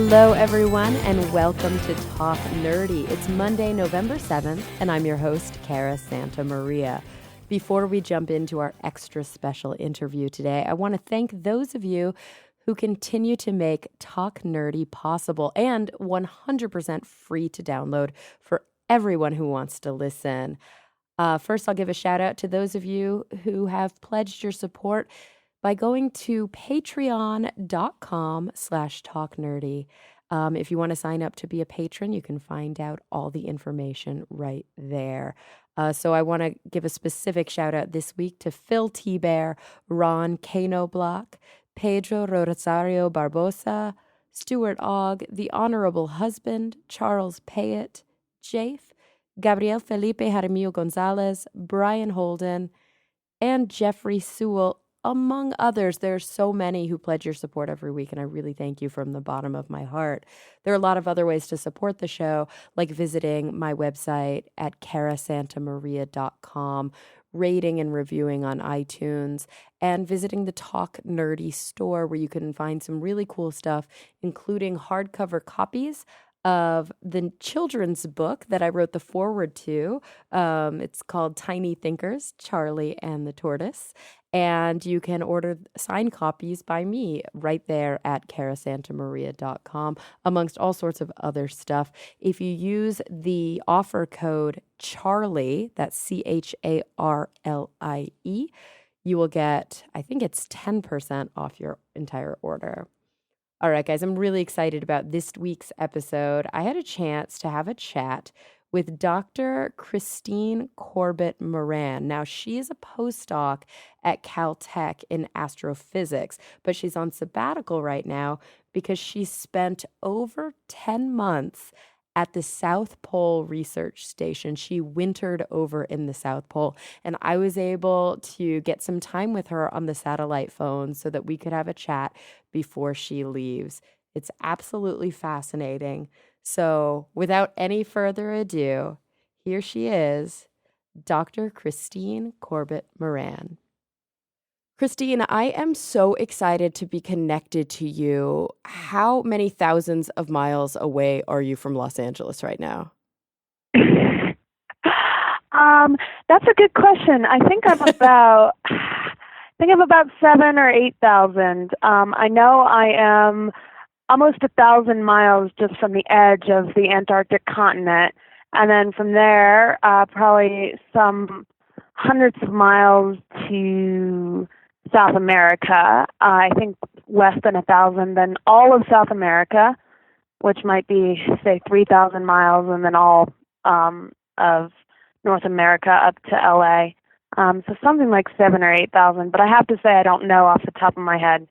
Hello, everyone, and welcome to Talk Nerdy. It's Monday, November 7th, and I'm your host, Cara Santa Maria. Before we jump into our extra special interview today, I want to thank those of you who continue to make Talk Nerdy possible and 100% free to download for everyone who wants to listen. First, I'll give a shout out to those of you who have pledged your support by going to patreon.com/talknerdy. If you want to sign up to be a patron, you can find out all the information right there. So I want to give a specific shout out this week to Phil T. Bear, Ron Cano Block, Pedro Rosario Barbosa, Stuart Ogg, The Honorable Husband, Charles Payet, Jafe, Gabriel Felipe Jaramillo Gonzalez, Brian Holden, and Jeffrey Sewell, among others. There are so many who pledge your support every week, and I really thank you from the bottom of my heart. There are a lot of other ways to support the show, like visiting my website at carasantamaria.com, rating and reviewing on iTunes, and visiting the Talk Nerdy store, where you can find some really cool stuff, including hardcover copies of the children's book that I wrote the foreword to. It's called Tiny Thinkers, Charlie and the Tortoise. And you can order signed copies by me right there at carasantamaria.com, amongst all sorts of other stuff. If you use the offer code CHARLIE, that's CHARLIE, you will get, I think it's 10% off your entire order. All right, guys, I'm really excited about this week's episode. I had a chance to have a chat with Dr. Christine Corbett Moran. Now, she is a postdoc at Caltech in astrophysics, but she's on sabbatical right now because she spent over 10 months at the South Pole Research Station. She wintered over in the South Pole, and I was able to get some time with her on the satellite phone so that we could have a chat before she leaves. It's absolutely fascinating. So without any further ado, here she is, Dr. Christine Corbett Moran. Christine, I am so excited to be connected to you. How many thousands of miles away are you from Los Angeles right now? That's a good question. I think I'm about 7,000 or 8,000. I know I am almost 1,000 miles just from the edge of the Antarctic continent, and then from there, probably some hundreds of miles to South America. I think less than 1,000. Then all of South America, which might be, say, 3,000 miles, and then all of North America up to LA. So something like 7,000 or 8,000. But I have to say I don't know off the top of my head.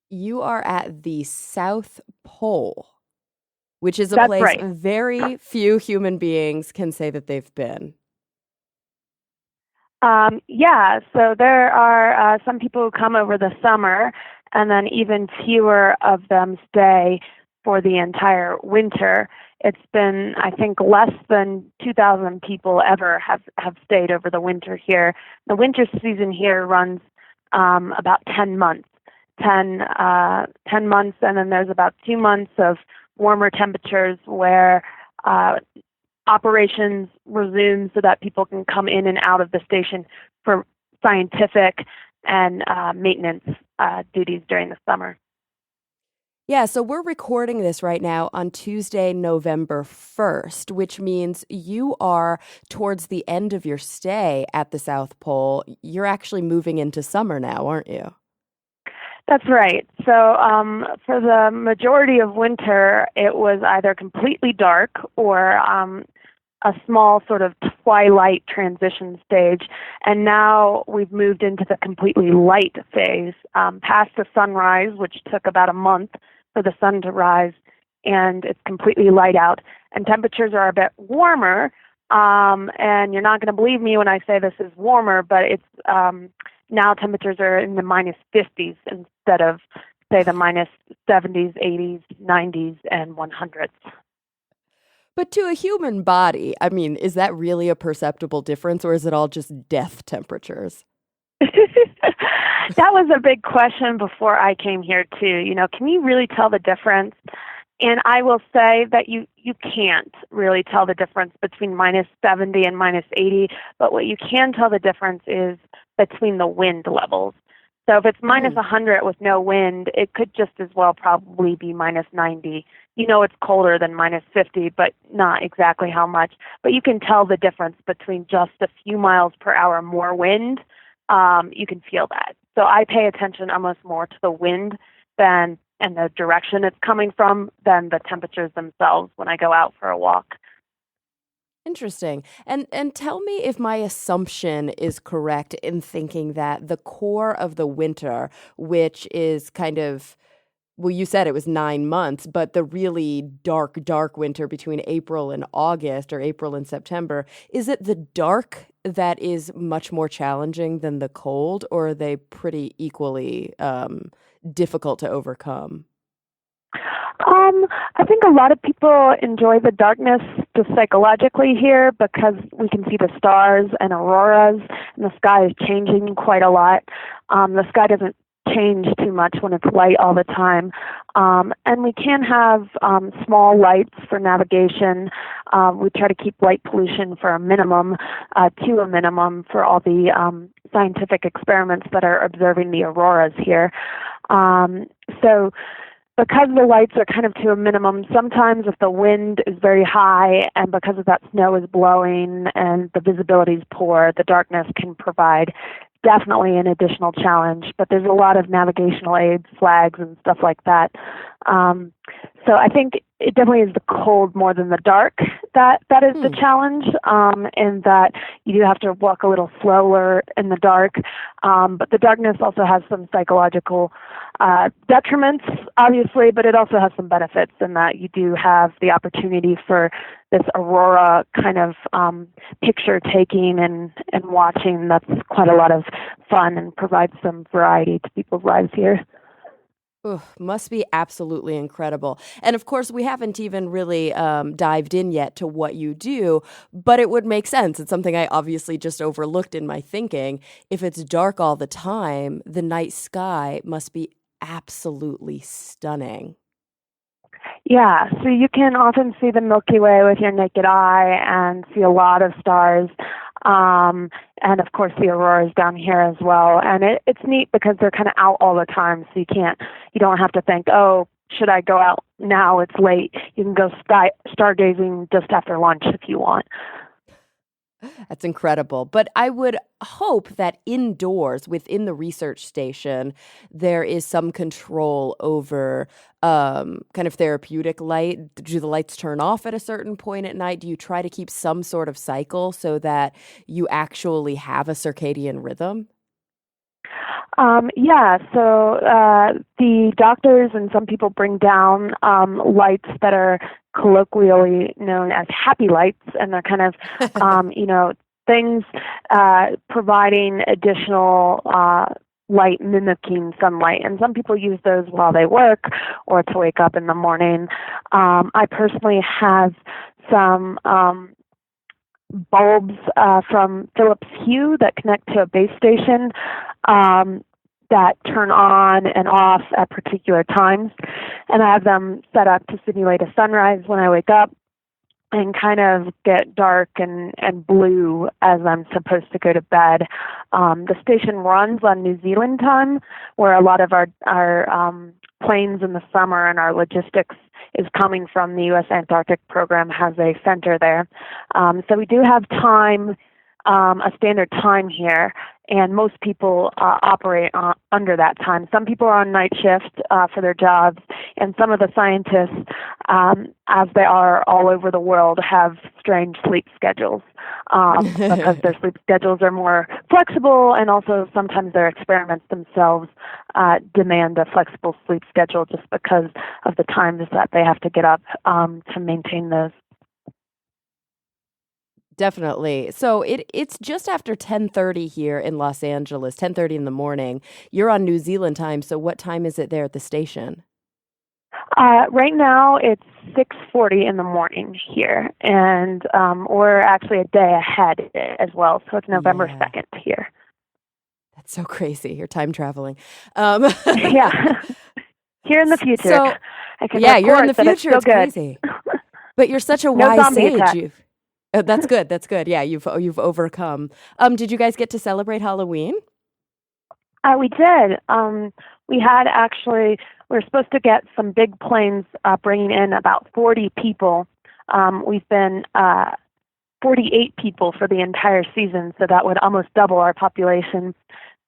You are at the South Pole, which is a That's place right. very few human beings can say that they've been. Yeah, so there are some people who come over the summer, and then even fewer of them stay for the entire winter. It's been, I think, less than 2,000 people ever have stayed over the winter here. The winter season here runs about 10 months. 10 months, and then there's about 2 months of warmer temperatures where operations resume so that people can come in and out of the station for scientific and maintenance duties during the summer. Yeah, so we're recording this right now on Tuesday, November 1st, which means you are towards the end of your stay at the South Pole. You're actually moving into summer now, aren't you? That's right. So for the majority of winter, it was either completely dark or a small sort of twilight transition stage. And now we've moved into the completely light phase, past the sunrise, which took about a month for the sun to rise, and it's completely light out. And temperatures are a bit warmer, and you're not going to believe me when I say this is warmer, but it's now temperatures are in the minus 50s instead of, say, the minus 70s, 80s, 90s, and 100s. But to a human body, I mean, is that really a perceptible difference, or is it all just death temperatures? That was a big question before I came here too. Can you really tell the difference? And I will say that you can't really tell the difference between minus 70 and minus 80, but what you can tell the difference is between the wind levels. So if it's minus 100 with no wind, it could just as well probably be minus 90. It's colder than minus 50, but not exactly how much. But you can tell the difference between just a few miles per hour more wind. You can feel that. So I pay attention almost more to the wind and the direction it's coming from than the temperatures themselves when I go out for a walk. Interesting. And tell me if my assumption is correct in thinking that the core of the winter, which is kind of, well, you said it was 9 months, but the really dark, dark winter between April and August or April and September, is it the dark that is much more challenging than the cold, or are they pretty equally difficult to overcome? I think a lot of people enjoy the darkness just psychologically here because we can see the stars and auroras, and the sky is changing quite a lot. The sky doesn't change too much when it's light all the time. And we can have small lights for navigation. We try to keep light pollution for a minimum, to a minimum for all the scientific experiments that are observing the auroras here. So because the lights are kind of to a minimum, sometimes if the wind is very high and because of that snow is blowing and the visibility is poor, the darkness can provide definitely an additional challenge. But there's a lot of navigational aids, flags, and stuff like that. So I think it definitely is the cold more than the dark that is the challenge, and that you do have to walk a little slower in the dark. But the darkness also has some psychological detriments, obviously, but it also has some benefits in that you do have the opportunity for this aurora kind of picture taking and watching. That's quite a lot of fun and provides some variety to people's lives here. Ugh, must be absolutely incredible. And of course, we haven't even really dived in yet to what you do, but it would make sense. It's something I obviously just overlooked in my thinking. If it's dark all the time, the night sky must be absolutely stunning. Yeah, so you can often see the Milky Way with your naked eye and see a lot of stars. And of course the auroras down here as well. And it's neat because they're kind of out all the time. So you don't have to think, oh, should I go out now? It's late. You can go stargazing just after lunch if you want. That's incredible. But I would hope that indoors within the research station, there is some control over kind of therapeutic light. Do the lights turn off at a certain point at night? Do you try to keep some sort of cycle so that you actually have a circadian rhythm? Yeah, so the doctors and some people bring down lights that are colloquially known as happy lights, and they're kind of, things providing additional light mimicking sunlight. And some people use those while they work or to wake up in the morning. I personally have some bulbs from Philips Hue that connect to a base station that turn on and off at particular times. And I have them set up to simulate a sunrise when I wake up and kind of get dark and blue as I'm supposed to go to bed. The station runs on New Zealand time, where a lot of our planes in the summer and our logistics is coming from the U.S. Antarctic program has a center there. So we do have time, a standard time here, and most people operate under that time. Some people are on night shift for their jobs, and some of the scientists, as they are all over the world, have strange sleep schedules because their sleep schedules are more flexible, and also sometimes their experiments themselves demand a flexible sleep schedule just because of the times that they have to get up to maintain those. Definitely. So it's just after 10:30 here in Los Angeles, 10:30 in the morning. You're on New Zealand time, so what time is it there at the station? Right now it's 6:40 in the morning here, and we're actually a day ahead as well, so it's November Yeah. 2nd here. That's so crazy. You're time traveling. Yeah. Here in the future, So, I can yeah, you're in report the that it's future. still It's good. crazy. But you're such a No wise zombie sage. attack. You've That's good. That's good. Yeah, you've overcome. Did you guys get to celebrate Halloween? We did. We had actually, we were supposed to get some big planes bringing in about 40 people. We've been 48 people for the entire season, so that would almost double our population.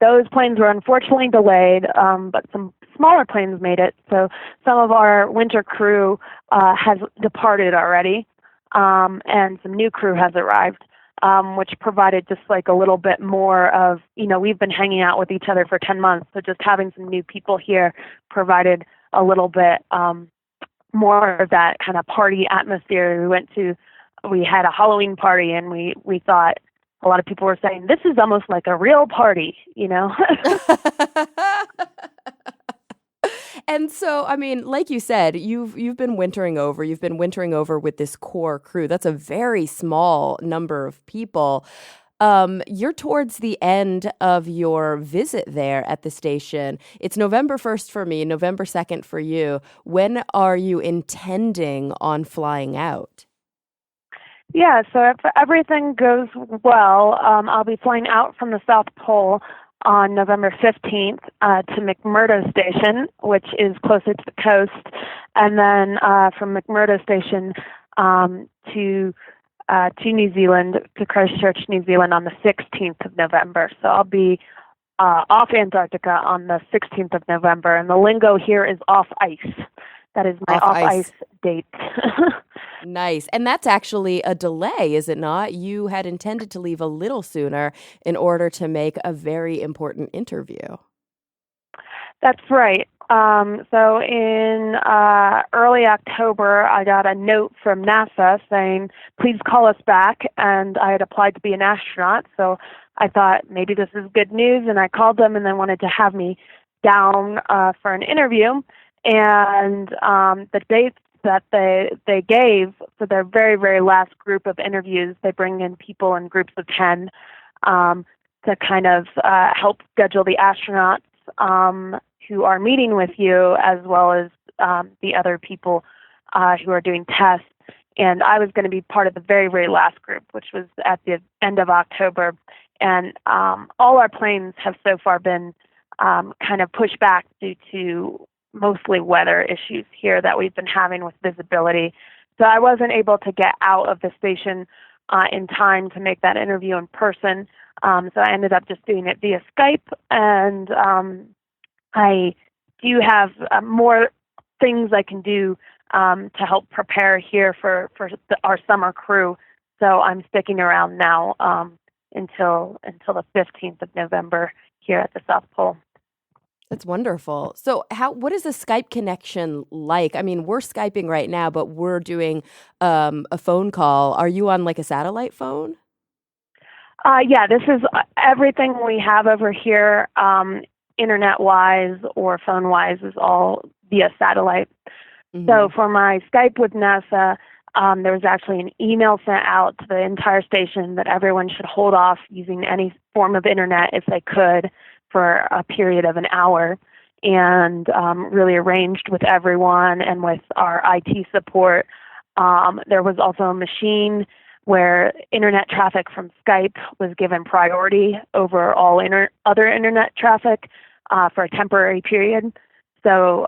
Those planes were unfortunately delayed, but some smaller planes made it. So some of our winter crew has departed already, and some new crew has arrived, which provided just like a little bit more of, we've been hanging out with each other for 10 months, so just having some new people here provided a little bit more of that kind of party atmosphere. We had a Halloween party, and we thought, a lot of people were saying, this is almost like a real party, And so, I mean, like you said, you've been wintering over. You've been wintering over with this core crew. That's a very small number of people. You're towards the end of your visit there at the station. It's November 1st for me, November 2nd for you. When are you intending on flying out? Yeah, so if everything goes well, I'll be flying out from the South Pole on November 15th to McMurdo Station, which is closer to the coast, and then from McMurdo Station to New Zealand, to Christchurch, New Zealand on the 16th of November. So I'll be off Antarctica on the 16th of November, and the lingo here is off ice. That is my off ice date. Nice. And that's actually a delay, is it not? You had intended to leave a little sooner in order to make a very important interview. That's right. So in early October, I got a note from NASA saying, please call us back. And I had applied to be an astronaut. So I thought maybe this is good news. And I called them, and they wanted to have me down for an interview. And the dates that they gave for their very, very last group of interviews, they bring in people in groups of 10 to kind of help schedule the astronauts who are meeting with you, as well as the other people who are doing tests. And I was going to be part of the very, very last group, which was at the end of October. And all our planes have so far been kind of pushed back due to mostly weather issues here that we've been having with visibility. So I wasn't able to get out of the station in time to make that interview in person. So I ended up just doing it via Skype. And I do have more things I can do to help prepare here for our summer crew. So I'm sticking around now until the 15th of November here at the South Pole. That's wonderful. So what is a Skype connection like? I mean, we're Skyping right now, but we're doing a phone call. Are you on like a satellite phone? Yeah, this is everything we have over here, internet-wise or phone-wise, is all via satellite. Mm-hmm. So for my Skype with NASA, there was actually an email sent out to the entire station that everyone should hold off using any form of internet if they could for a period of an hour, and really arranged with everyone and with our IT support. There was also a machine where internet traffic from Skype was given priority over all other internet traffic for a temporary period. So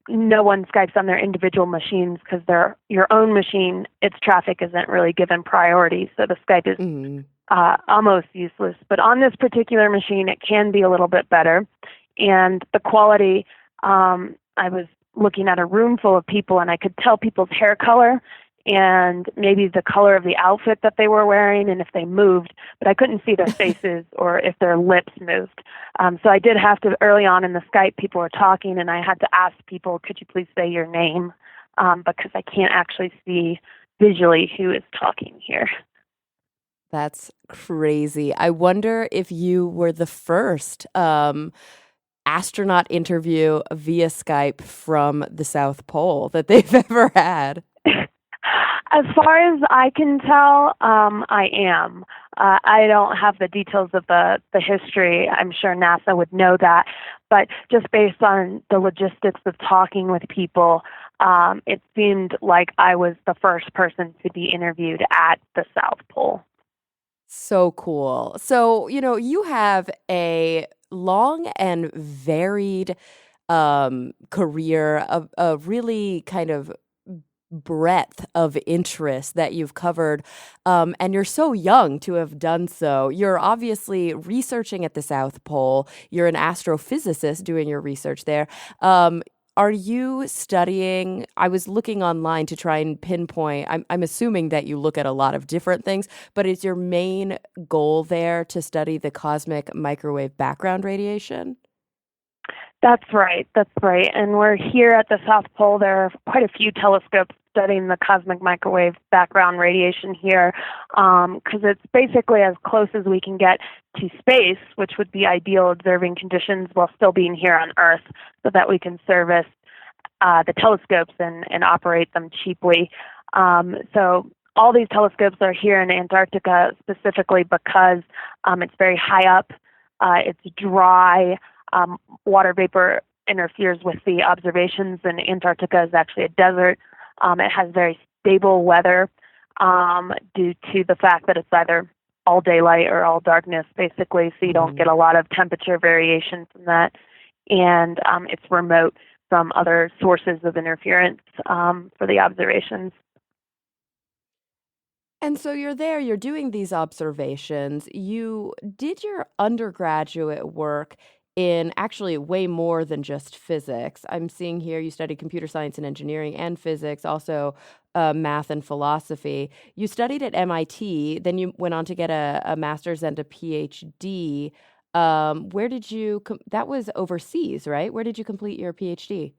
no one Skypes on their individual machines because they're your own machine. Its traffic isn't really given priority, so the Skype is almost useless. But on this particular machine, it can be a little bit better. And the quality, I was looking at a room full of people, and I could tell people's hair color and maybe the color of the outfit that they were wearing and if they moved, but I couldn't see their faces or if their lips moved. So I did have to, early on in the Skype, people were talking, and I had to ask people, could you please say your name? Because I can't actually see visually who is talking here. That's crazy. I wonder if you were the first astronaut interview via Skype from the South Pole that they've ever had. As far as I can tell, I am. I don't have the details of the history. I'm sure NASA would know that. But just based on the logistics of talking with people, it seemed like I was the first person to be interviewed at the South Pole. So cool. So, you have a long and varied career, a really kind of breadth of interest that you've covered. And you're so young to have done so. You're obviously researching at the South Pole. You're an astrophysicist doing your research there. Are you studying? I was looking online to try and pinpoint. I'm assuming that you look at a lot of different things, but is your main goal there to study the cosmic microwave background radiation? That's right. That's right. And we're here at the South Pole. There are quite a few telescopes studying the cosmic microwave background radiation here, because it's basically as close as we can get to space, which would be ideal observing conditions while still being here on Earth, so that we can service the telescopes and operate them cheaply. So all these telescopes are here in Antarctica specifically because it's very high up. It's dry. Water vapor interferes with the observations, and Antarctica is actually a desert. It has very stable weather due to the fact that it's either all daylight or all darkness, basically, so you don't get a lot of temperature variation from that. And it's remote from other sources of interference for the observations. And so you're there, you're doing these observations. You did your undergraduate work in actually way more than just physics. I'm seeing here you studied computer science and engineering and physics, also math and philosophy. You studied at MIT, then you went on to get a master's and a PhD. Where did you, that was overseas, right? Where did you complete your PhD?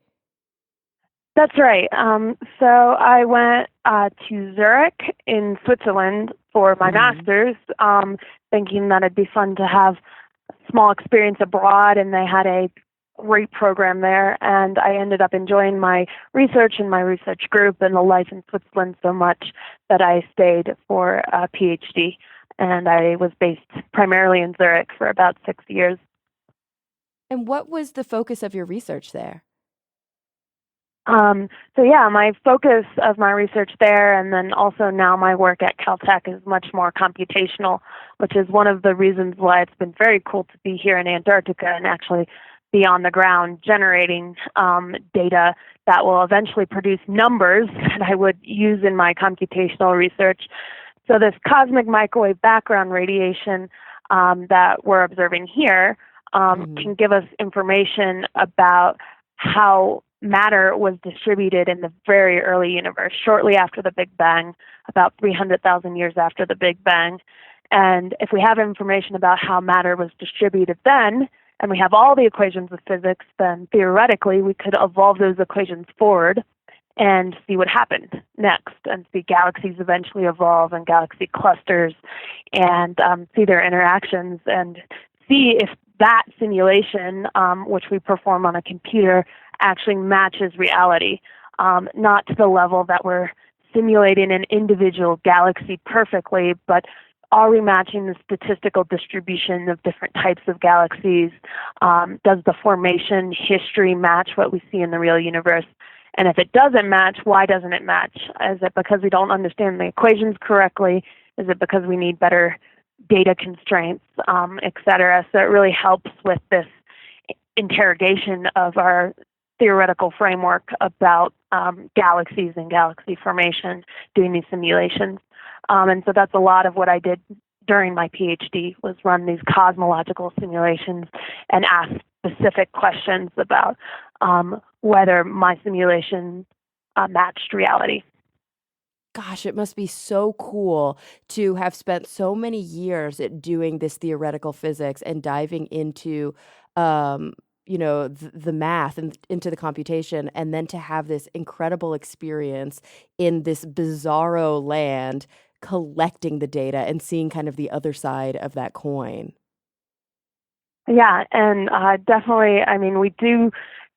That's right. So I went to Zurich in Switzerland for my master's, thinking that it'd be fun to have a small experience abroad, and they had a great program there. And I ended up enjoying my research and my research group and the life in Switzerland so much that I stayed for a PhD. And I was based primarily in Zurich for about 6 years. And what was the focus of your research there? So yeah, my focus of my research there, and then also now my work at Caltech, is much more computational, which is one of the reasons why it's been very cool to be here in Antarctica and actually be on the ground generating data that will eventually produce numbers that I would use in my computational research. So this cosmic microwave background radiation that we're observing here can give us information about how matter was distributed in the very early universe, shortly after the Big Bang, about 300,000 years after the Big Bang. And if we have information about how matter was distributed then, and we have all the equations of physics, then theoretically we could evolve those equations forward and see what happened next, and see galaxies eventually evolve and galaxy clusters, and see their interactions, and see if that simulation, which we perform on a computer, actually matches reality, not to the level that we're simulating an individual galaxy perfectly, but are we matching the statistical distribution of different types of galaxies? Does the formation history match what we see in the real universe? And if it doesn't match, why doesn't it match? Is it because we don't understand the equations correctly? Is it because we need better data constraints, et cetera? So it really helps with this interrogation of our theoretical framework about galaxies and galaxy formation, doing these simulations. And so that's a lot of what I did during my PhD, was run these cosmological simulations and ask specific questions about whether my simulation matched reality. Gosh, it must be so cool to have spent so many years at doing this theoretical physics and diving into, the math and into the computation, and then to have this incredible experience in this bizarro land, collecting the data and seeing kind of the other side of that coin. Yeah, and definitely, I mean, we do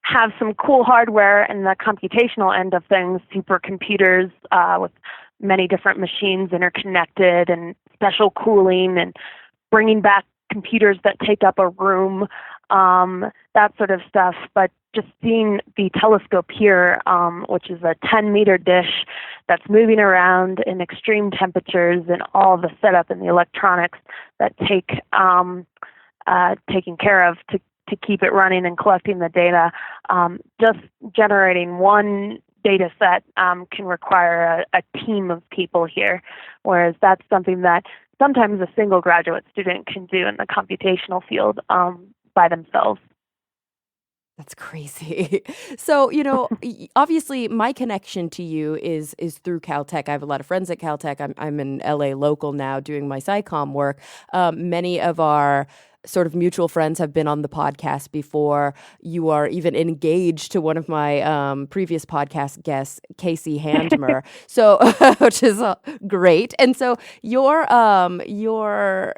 have some cool hardware in the computational end of things, supercomputers with many different machines interconnected and special cooling and bringing back computers that take up a room, that sort of stuff. But just seeing the telescope here, which is a 10-meter dish that's moving around in extreme temperatures, and all the setup and the electronics that taking care of to keep it running and collecting the data. Just generating one data set can require a team of people here, whereas that's something that sometimes a single graduate student can do in the computational field by themselves. That's crazy. So, obviously my connection to you is through Caltech. I have a lot of friends at Caltech. I'm in LA local now doing my SciComm work. Many of our sort of mutual friends have been on the podcast before. You are even engaged to one of my previous podcast guests, Casey Handmer. So, which is great. And so you're a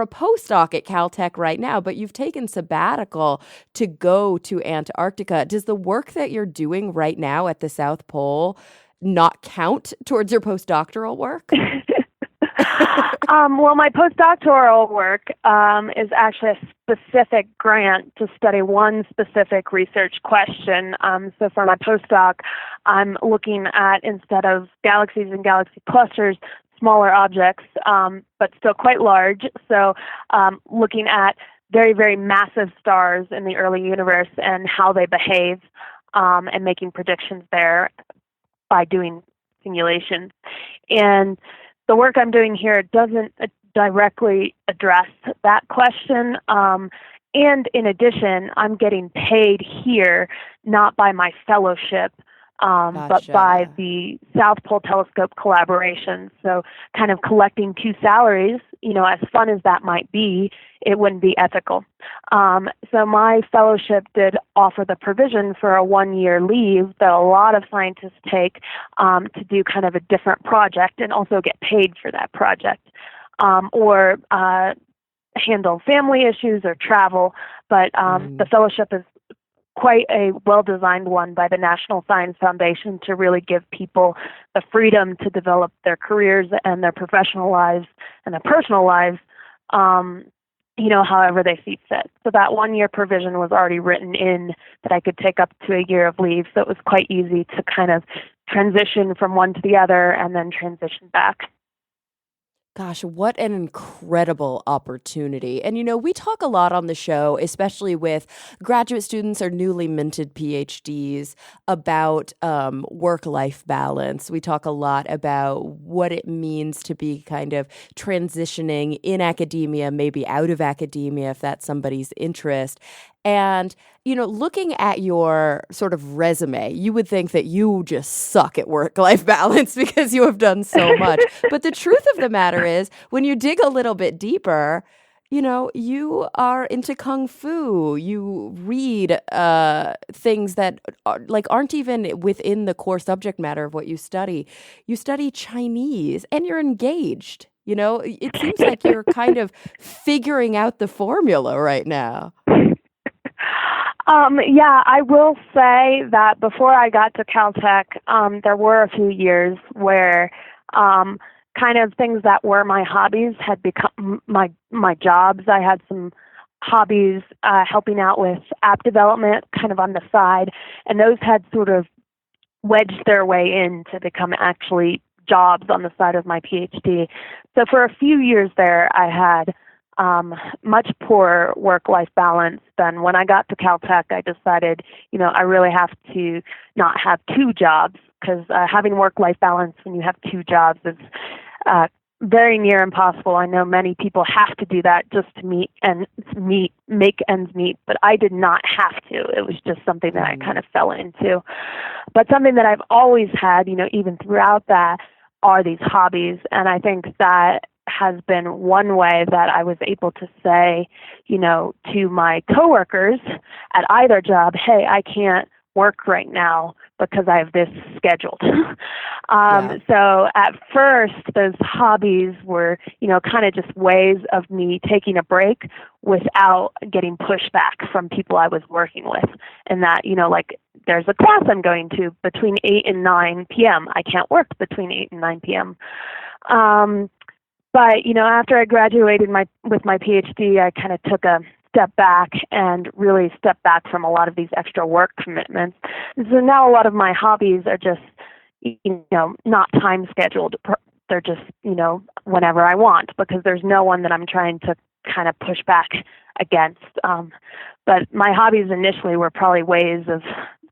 postdoc at Caltech right now, but you've taken sabbatical to go to Antarctica. Does the work that you're doing right now at the South Pole not count towards your postdoctoral work? Well, my postdoctoral work is actually a specific grant to study one specific research question. So for my postdoc, I'm looking at, instead of galaxies and galaxy clusters, smaller objects, but still quite large. So looking at very, very massive stars in the early universe and how they behave, and making predictions there by doing simulations. And the work I'm doing here doesn't directly address that question. And in addition, I'm getting paid here not by my fellowship, but by the South Pole Telescope collaboration. So kind of collecting two salaries, as fun as that might be, it wouldn't be ethical. So my fellowship did offer the provision for a 1-year leave that a lot of scientists take to do kind of a different project and also get paid for that project, or handle family issues or travel. But the fellowship is quite a well-designed one by the National Science Foundation to really give people the freedom to develop their careers and their professional lives and their personal lives, however they see fit. So that 1-year provision was already written in that I could take up to a year of leave. So it was quite easy to kind of transition from one to the other and then transition back. Gosh, what an incredible opportunity. And, we talk a lot on the show, especially with graduate students or newly minted PhDs, about work-life balance. We talk a lot about what it means to be kind of transitioning in academia, maybe out of academia, if that's somebody's interest. And, looking at your sort of resume, you would think that you just suck at work-life balance because you have done so much. But the truth of the matter is, when you dig a little bit deeper, you are into Kung Fu. You read things that aren't even within the core subject matter of what you study. You study Chinese, and you're engaged. It seems like you're kind of figuring out the formula right now. Yeah, I will say that before I got to Caltech, there were a few years where kind of things that were my hobbies had become my jobs. I had some hobbies helping out with app development kind of on the side, and those had sort of wedged their way in to become actually jobs on the side of my PhD. So for a few years there, I had much poorer work-life balance. Then when I got to Caltech, I decided, I really have to not have two jobs, because having work-life balance when you have two jobs is very near impossible. I know many people have to do that just to make ends meet, but I did not have to. It was just something that I kind of fell into. But something that I've always had, even throughout that, are these hobbies, and I think that has been one way that I was able to say, to my coworkers at either job, hey, I can't work right now because I have this scheduled. So at first, those hobbies were, kind of just ways of me taking a break without getting pushback from people I was working with. And that, there's a class I'm going to between 8 and 9 p.m. I can't work between 8 and 9 p.m. But, after I graduated with my PhD, I kind of took a step back and really stepped back from a lot of these extra work commitments. And so now a lot of my hobbies are just, not time scheduled. They're just, whenever I want, because there's no one that I'm trying to kind of push back against. But my hobbies initially were probably ways of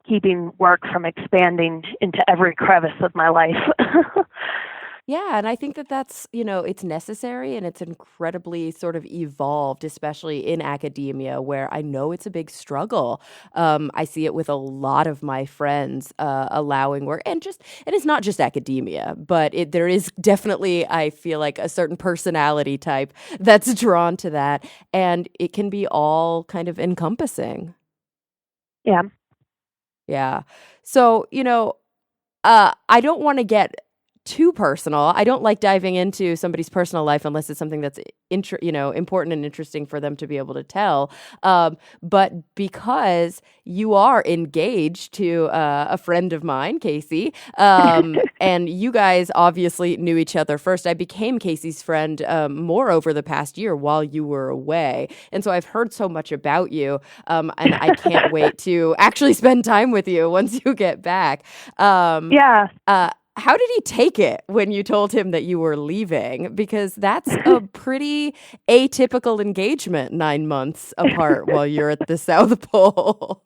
keeping work from expanding into every crevice of my life. Yeah, and I think that that's, it's necessary and it's incredibly sort of evolved, especially in academia, where I know it's a big struggle. I see it with a lot of my friends allowing work, and it's not just academia, but there is definitely, I feel like, a certain personality type that's drawn to that, and it can be all kind of encompassing. Yeah. Yeah. So, I don't want to get too personal. I don't like diving into somebody's personal life unless it's something that's important and interesting for them to be able to tell. But because you are engaged to a friend of mine, Casey, and you guys obviously knew each other first. I became Casey's friend more over the past year while you were away, and so I've heard so much about you, and I can't wait to actually spend time with you once you get back. Yeah. How did he take it when you told him that you were leaving? Because that's a pretty atypical engagement, 9 months apart while you're at the South Pole.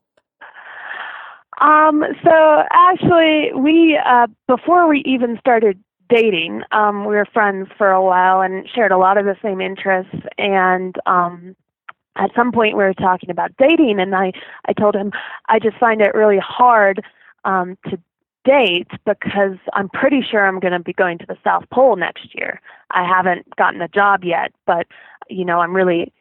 So actually, we before we even started dating, we were friends for a while and shared a lot of the same interests. And at some point, we were talking about dating, and I told him I just find it really hard to date because I'm pretty sure I'm going to be going to the South Pole next year. I haven't gotten a job yet, but I'm really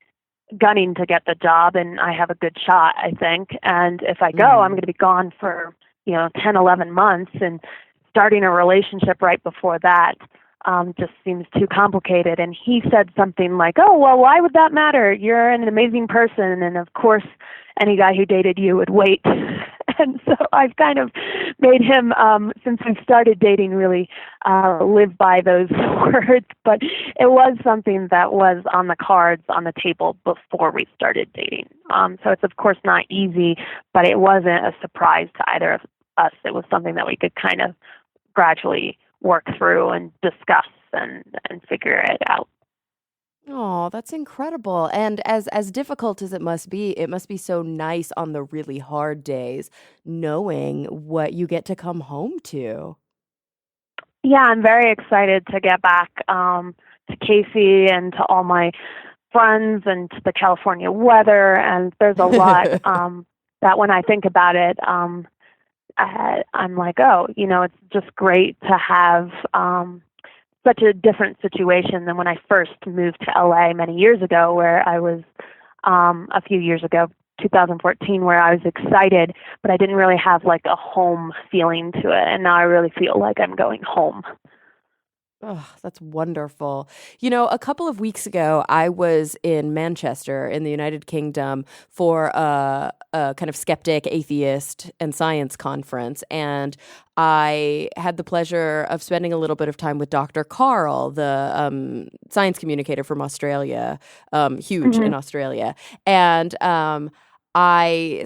gunning to get the job, and I have a good shot, I think. And if I go, I'm going to be gone for 10, 11 months, and starting a relationship right before that just seems too complicated. And he said something like, "Oh, well, why would that matter? You're an amazing person, and of course any guy who dated you would wait." And so I've kind of made him, since we started dating, really live by those words. But it was something that was on the cards, on the table before we started dating. So it's, of course, not easy, but it wasn't a surprise to either of us. It was something that we could kind of gradually work through and discuss and figure it out. Oh, that's incredible. And as difficult as it must be so nice on the really hard days knowing what you get to come home to. Yeah, I'm very excited to get back to Casey and to all my friends and to the California weather. And there's a lot that when I think about it, I'm like, oh, it's just great to have such a different situation than when I first moved to LA many years ago, where I was a few years ago, 2014, where I was excited, but I didn't really have like a home feeling to it. And now I really feel like I'm going home. Oh, that's wonderful. A couple of weeks ago, I was in Manchester in the United Kingdom for a kind of skeptic, atheist, and science conference. And I had the pleasure of spending a little bit of time with Dr. Carl, the science communicator from Australia, huge in Australia. And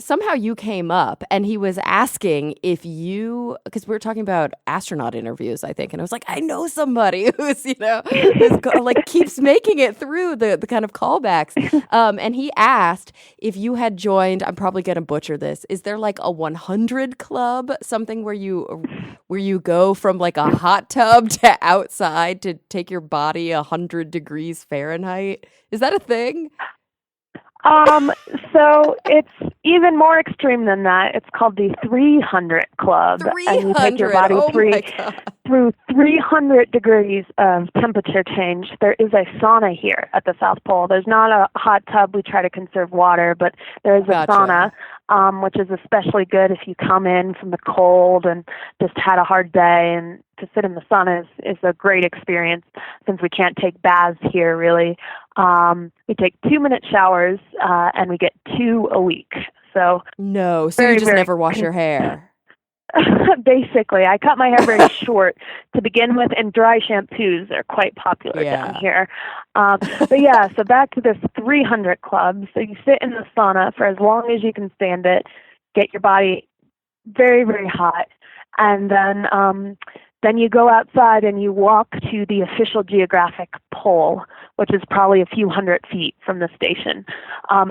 somehow you came up and he was asking because we were talking about astronaut interviews, I think. And I was like, I know somebody who's, like keeps making it through the kind of callbacks. And he asked if you had joined, I'm probably going to butcher this. Is there like a 100 club, something where you go from like a hot tub to outside to take your body 100 degrees Fahrenheit? Is that a thing? So it's even more extreme than that. It's called the 300 Club. 300? And you take your body through 300 degrees of temperature change. There is a sauna here at the South Pole. There's not a hot tub. We try to conserve water, but there is a sauna, which is especially good if you come in from the cold and just had a hard day. And to sit in the sun is a great experience since we can't take baths here, really. We take 2-minute showers, and we get 2 a week. So No, so you very, just very never wash your hair. basically, I cut my hair very short to begin with, and dry shampoos are quite popular down Yeah. here. But yeah, so back to this 300 club. So you sit in the sauna for as long as you can stand it, get your body very, very hot, and then you go outside and you walk to the official geographic pole, which is probably a few hundred feet from the station,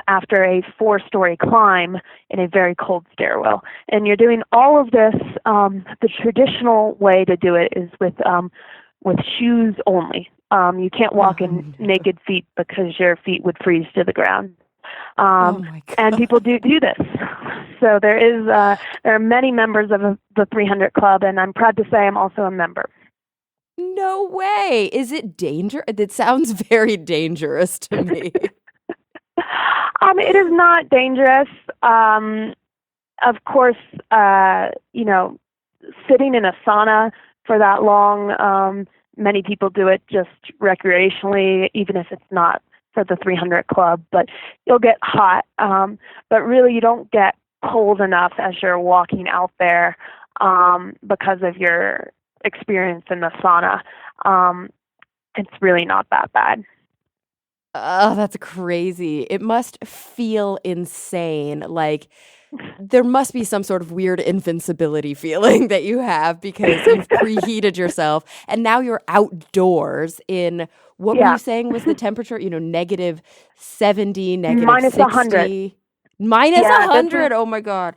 after a 4-story climb in a very cold stairwell. And you're doing all of this. The traditional way to do it is with shoes only. You can't walk in naked feet because your feet would freeze to the ground. Oh my And God. people do this. So there are many members of the 300 Club, and I'm proud to say I'm also a member. No way. Is it dangerous? It sounds very dangerous to me. It is not dangerous. Of course, sitting in a sauna for that long, many people do it just recreationally, even if it's not for the 300 Club. But you'll get hot, but really you don't get cold enough as you're walking out there because of your experience in the sauna. It's really not that bad. Oh, that's crazy. It must feel insane. Like there must be some sort of weird invincibility feeling that you have because you've preheated yourself and now you're outdoors in what were Yeah, you saying was the temperature? Negative 70, negative minus 100. 60, minus Yeah, this is 100. Oh my God.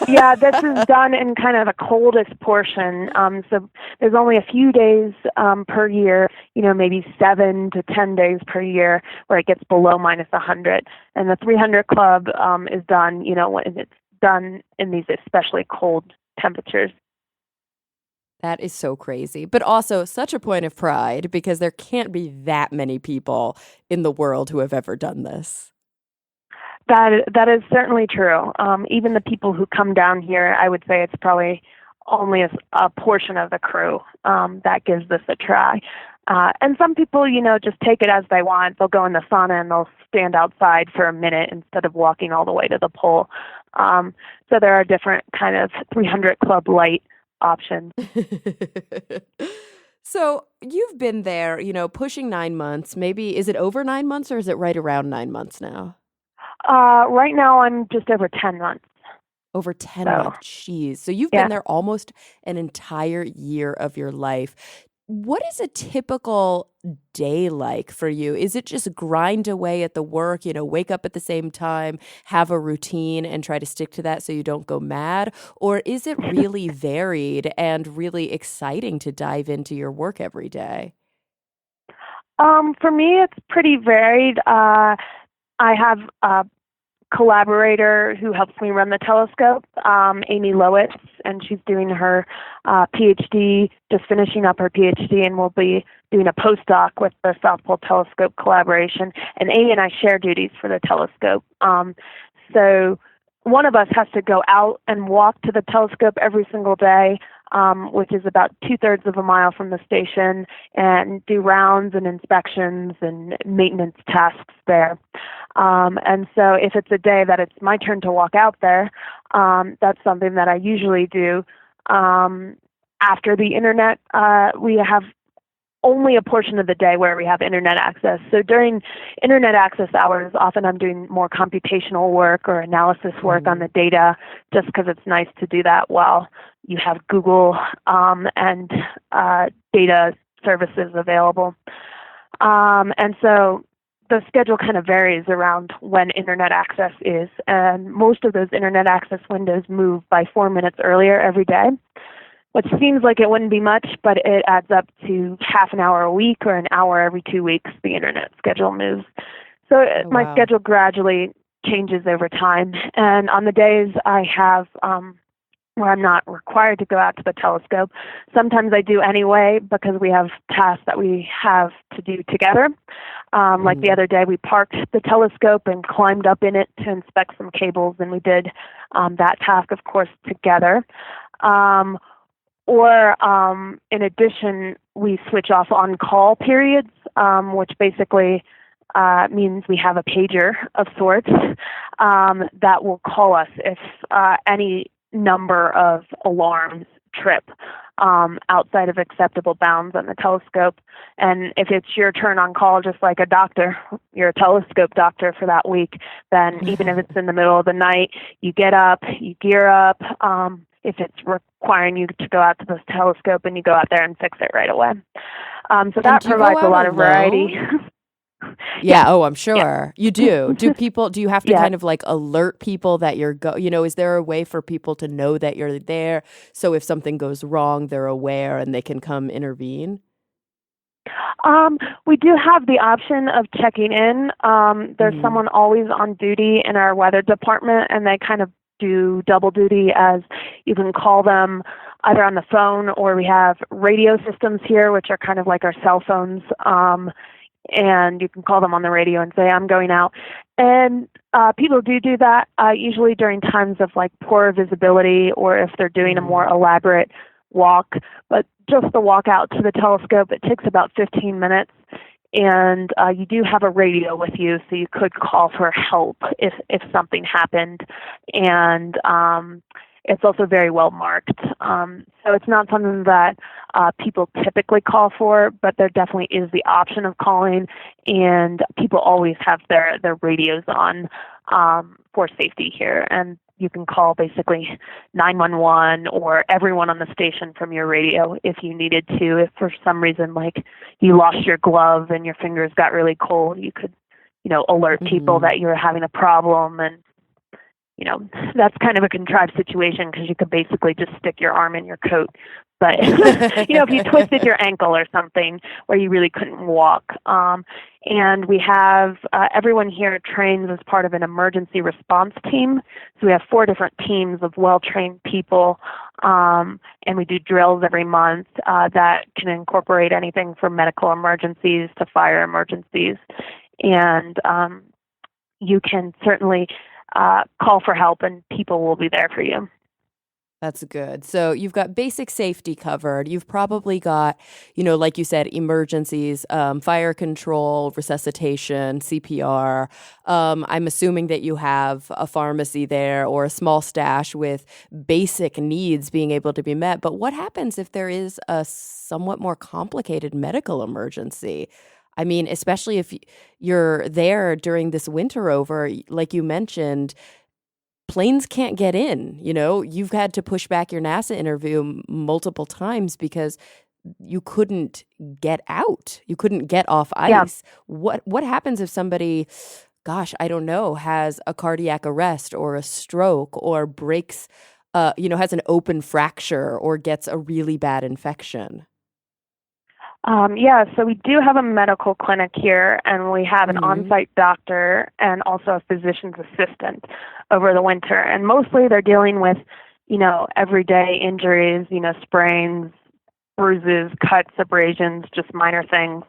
Yeah, this is done in kind of the coldest portion. So there's only a few days per year, maybe 7 to 10 days per year where it gets below minus 100. And the 300 Club is done, when it's done in these especially cold temperatures. That is so crazy, but also such a point of pride because there can't be that many people in the world who have ever done this. That is certainly true. Even the people who come down here, I would say it's probably only a portion of the crew that gives this a try. And some people, just take it as they want. They'll go in the sauna and they'll stand outside for a minute instead of walking all the way to the pole. So there are different kind of 300 Club light options. So you've been there, pushing 9 months. Maybe is it over 9 months or is it right around 9 months now? Right now, I'm just over 10 months. Over 10 So, months. Jeez. So you've yeah. been there almost an entire year of your life. What is a typical day like for you? Is it just grind away at the work, wake up at the same time, have a routine and try to stick to that so you don't go mad? Or is it really varied and really exciting to dive into your work every day? For me, it's pretty varied. I have a collaborator who helps me run the telescope, Amy Lowitz, and she's doing her PhD, just finishing up her PhD, and will be doing a postdoc with the South Pole Telescope collaboration. And Amy and I share duties for the telescope. So one of us has to go out and walk to the telescope every single day, which is about 2/3 of a mile from the station, and do rounds and inspections and maintenance tasks there. And so if it's a day that it's my turn to walk out there, that's something that I usually do. After the internet, we have only a portion of the day where we have internet access. So during internet access hours, often I'm doing more computational work or analysis work on the data, just because it's nice to do that while you have Google and data services available. And so the schedule kind of varies around when internet access is, and most of those internet access windows move by 4 minutes earlier every day, which seems like it wouldn't be much, but it adds up to half an hour a week or an hour every 2 weeks the internet schedule moves. So my schedule gradually changes over time. And on the days I have where I'm not required to go out to the telescope, sometimes I do anyway because we have tasks that we have to do together. Like the other day, we parked the telescope and climbed up in it to inspect some cables, and we did that task, of course, together. Or in addition, we switch off on-call periods, which basically means we have a pager of sorts that will call us if any number of alarms trip outside of acceptable bounds on the telescope. And if it's your turn on call, just like a doctor, you're a telescope doctor for that week, then even if it's in the middle of the night, you get up, you gear up. If it's requiring you to go out to the telescope, and you go out there and fix it right away. So that provides a lot of variety. Yeah. Oh, I'm sure you do. Do you have to kind of like alert people that you're is there a way for people to know that you're there? So if something goes wrong, they're aware and they can come intervene? We do have the option of checking in. There's someone always on duty in our weather department, and they kind of do double duty, as you can call them either on the phone, or we have radio systems here, which are kind of like our cell phones. And you can call them on the radio and say, I'm going out. And people do that usually during times of like poor visibility, or if they're doing a more elaborate walk. But just the walk out to the telescope, it takes about 15 minutes. And you do have a radio with you, so you could call for help if something happened. And it's also very well marked. So it's not something that people typically call for, but there definitely is the option of calling, and people always have their radios on for safety here. And you can call basically 911 or everyone on the station from your radio if you needed to. If for some reason, like, you lost your glove and your fingers got really cold, you could, alert people that you're having a problem. And that's kind of a contrived situation, because you could basically just stick your arm in your coat. But, if you twisted your ankle or something where you really couldn't walk. And we have everyone here trains as part of an emergency response team. So we have 4 different teams of well-trained people, and we do drills every month that can incorporate anything from medical emergencies to fire emergencies. And you can certainly call for help, and people will be there for you. That's good. So you've got basic safety covered. You've probably got, like you said, emergencies, fire control, resuscitation, CPR. I'm assuming that you have a pharmacy there or a small stash with basic needs being able to be met. But what happens if there is a somewhat more complicated medical emergency? I mean, especially if you're there during this winter over, like you mentioned, planes can't get in. You've had to push back your NASA interview multiple times because you couldn't get out. You couldn't get off ice. Yeah. What happens if somebody, gosh, I don't know, has a cardiac arrest or a stroke or breaks, has an open fracture or gets a really bad infection? So we do have a medical clinic here, and we have an on-site doctor and also a physician's assistant over the winter. And mostly they're dealing with, everyday injuries, sprains, bruises, cuts, abrasions, just minor things.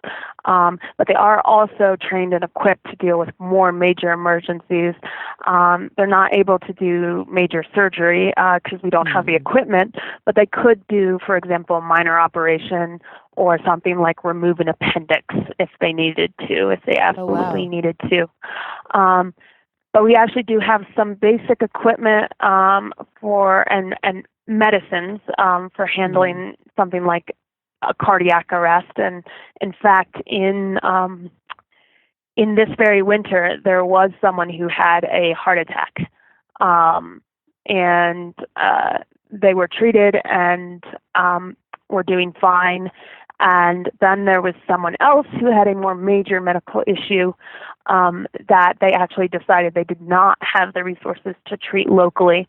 But they are also trained and equipped to deal with more major emergencies. They're not able to do major surgery because we don't have the equipment, but they could do, for example, a minor operation or something like remove an appendix if they needed to, if they absolutely needed to. But we actually do have some basic equipment for and medicines for handling something like a cardiac arrest. And in fact, in this very winter, there was someone who had a heart attack, and they were treated and were doing fine. And then there was someone else who had a more major medical issue that they actually decided they did not have the resources to treat locally.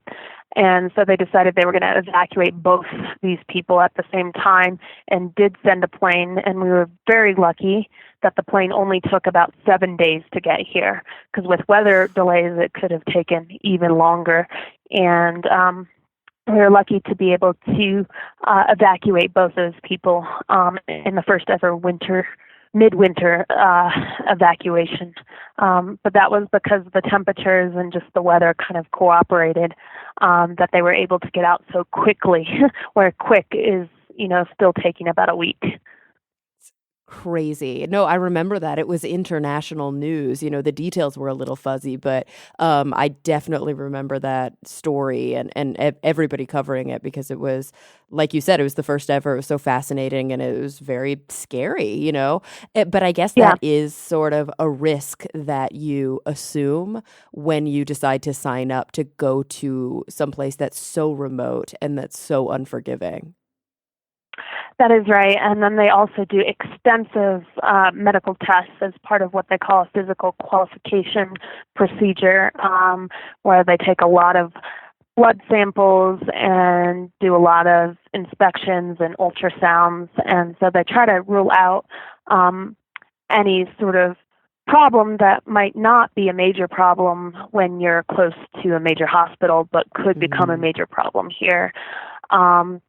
And so they decided they were going to evacuate both these people at the same time, and did send a plane. And we were very lucky that the plane only took about 7 days to get here, because with weather delays, it could have taken even longer. And we were lucky to be able to evacuate both those people in the first ever midwinter evacuation. But that was because the temperatures and just the weather kind of cooperated, that they were able to get out so quickly, where quick is, still taking about a week. Crazy. No, I remember that. It was international news. The details were a little fuzzy, but I definitely remember that story and everybody covering it because it was, like you said, it was the first ever. It was so fascinating and it was very scary. But I guess Yeah. that is sort of a risk that you assume when you decide to sign up to go to someplace that's so remote and that's so unforgiving. That is right. And then they also do extensive medical tests as part of what they call a physical qualification procedure, where they take a lot of blood samples and do a lot of inspections and ultrasounds. And so they try to rule out any sort of problem that might not be a major problem when you're close to a major hospital, but could become a Mm-hmm. major problem here. Um,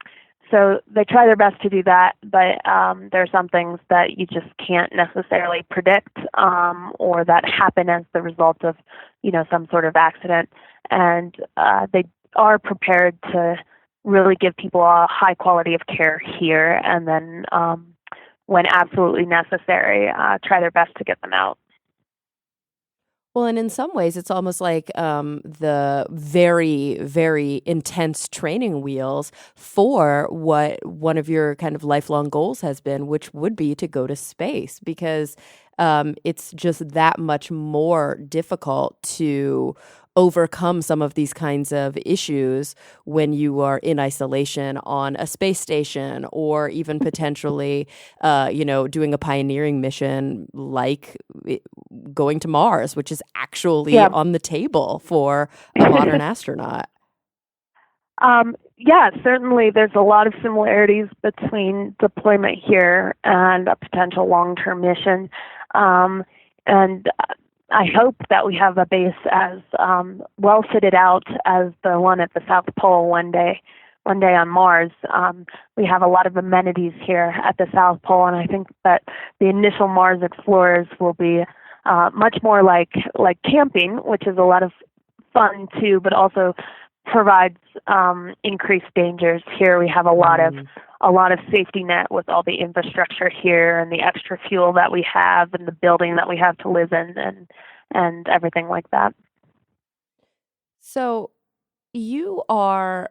so they try their best to do that, but there are some things that you just can't necessarily predict, or that happen as the result of, some sort of accident. And they are prepared to really give people a high quality of care here, and then when absolutely necessary, try their best to get them out. Well, and in some ways, it's almost like the very, very intense training wheels for what one of your kind of lifelong goals has been, which would be to go to space, because it's just that much more difficult to overcome some of these kinds of issues when you are in isolation on a space station or even potentially, doing a pioneering mission like going to Mars, which is actually Yeah. on the table for a modern astronaut. Yeah, certainly there's a lot of similarities between deployment here and a potential long-term mission. And I hope that we have a base as well fitted out as the one at the South Pole one day. One day on Mars. We have a lot of amenities here at the South Pole, and I think that the initial Mars explorers will be much more like camping, which is a lot of fun too, but also provides increased dangers. Here we have a lot of safety net with all the infrastructure here and the extra fuel that we have and the building that we have to live in and everything like that. So you're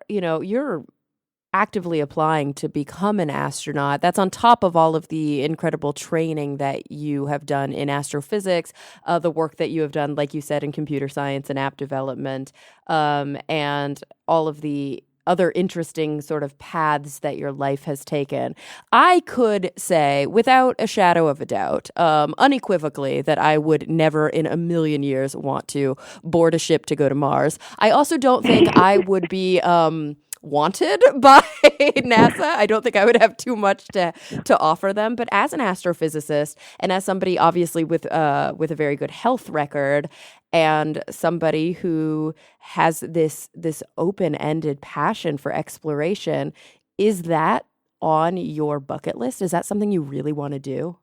actively applying to become an astronaut. That's on top of all of the incredible training that you have done in astrophysics, the work that you have done, like you said, in computer science and app development, and all of the other interesting sort of paths that your life has taken. I could say, without a shadow of a doubt, unequivocally, that I would never in a million years want to board a ship to go to Mars. I also don't think I would be wanted by NASA. I don't think I would have too much to offer them. But as an astrophysicist and as somebody obviously with a very good health record and somebody who has this open-ended passion for exploration, is that on your bucket list? Is that something you really want to do?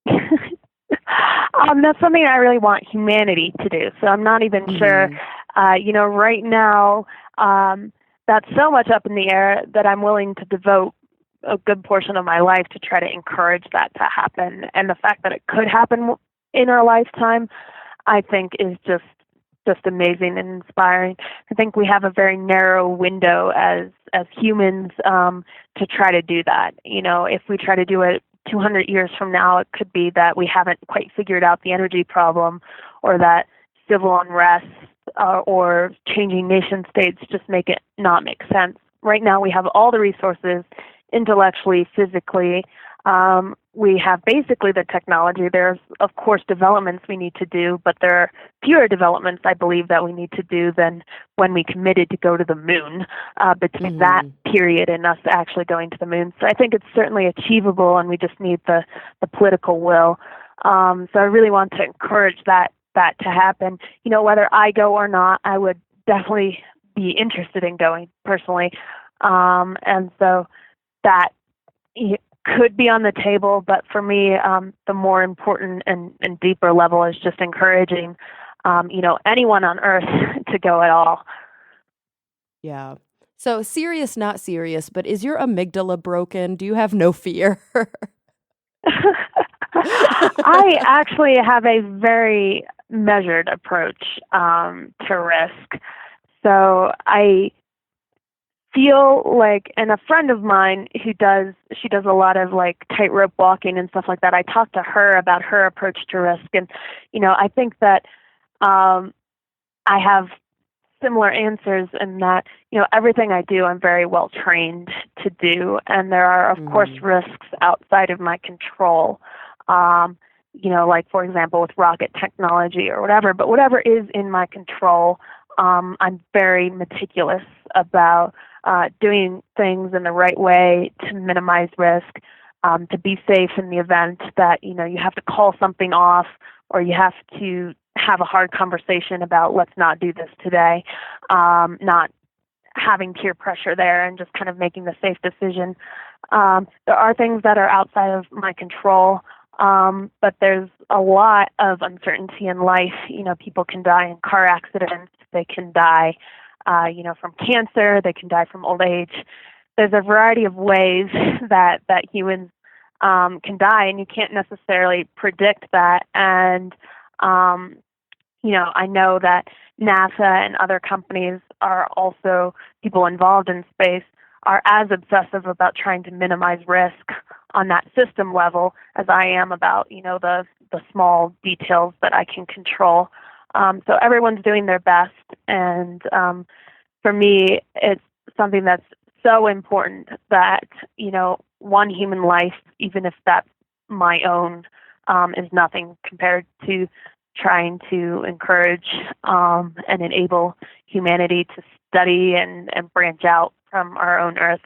That's something I really want humanity to do. So I'm not even sure. Right now, that's so much up in the air that I'm willing to devote a good portion of my life to try to encourage that to happen. And the fact that it could happen in our lifetime, I think, is just amazing and inspiring. I think we have a very narrow window as humans to try to do that. If we try to do it 200 years from now, it could be that we haven't quite figured out the energy problem, or that civil unrest or changing nation states just not make sense. Right now we have all the resources, intellectually, physically. We have basically the technology. There's, of course, developments we need to do, but there are fewer developments, I believe, that we need to do than when we committed to go to the moon, between that period and us actually going to the moon. So I think it's certainly achievable, and we just need the political will. So I really want to encourage that to happen. Whether I go or not, I would definitely be interested in going personally. And so that could be on the table, but for me, the more important and deeper level is just encouraging, anyone on Earth to go at all. Yeah. So serious, not serious, but is your amygdala broken? Do you have no fear? I actually have a very measured approach to risk. So I feel like, and a friend of mine she does a lot of like tightrope walking and stuff like that. I talked to her about her approach to risk, and I think that I have similar answers in that everything I do I'm very well trained to do, and there are of course risks outside of my control. Like for example with rocket technology or whatever, but whatever is in my control, I'm very meticulous about doing things in the right way to minimize risk, to be safe in the event that you have to call something off or you have to have a hard conversation about let's not do this today, not having peer pressure there and just kind of making the safe decision. There are things that are outside of my control, but there's a lot of uncertainty in life. People can die in car accidents. They can die, from cancer. They can die from old age. There's a variety of ways that humans can die, and you can't necessarily predict that. And I know that NASA and other companies are also, people involved in space are as obsessive about trying to minimize risk on that system level as I am about, the small details that I can control. So everyone's doing their best. And for me, it's something that's so important that, one human life, even if that's my own, is nothing compared to trying to encourage and enable humanity to study and branch out from our own Earth.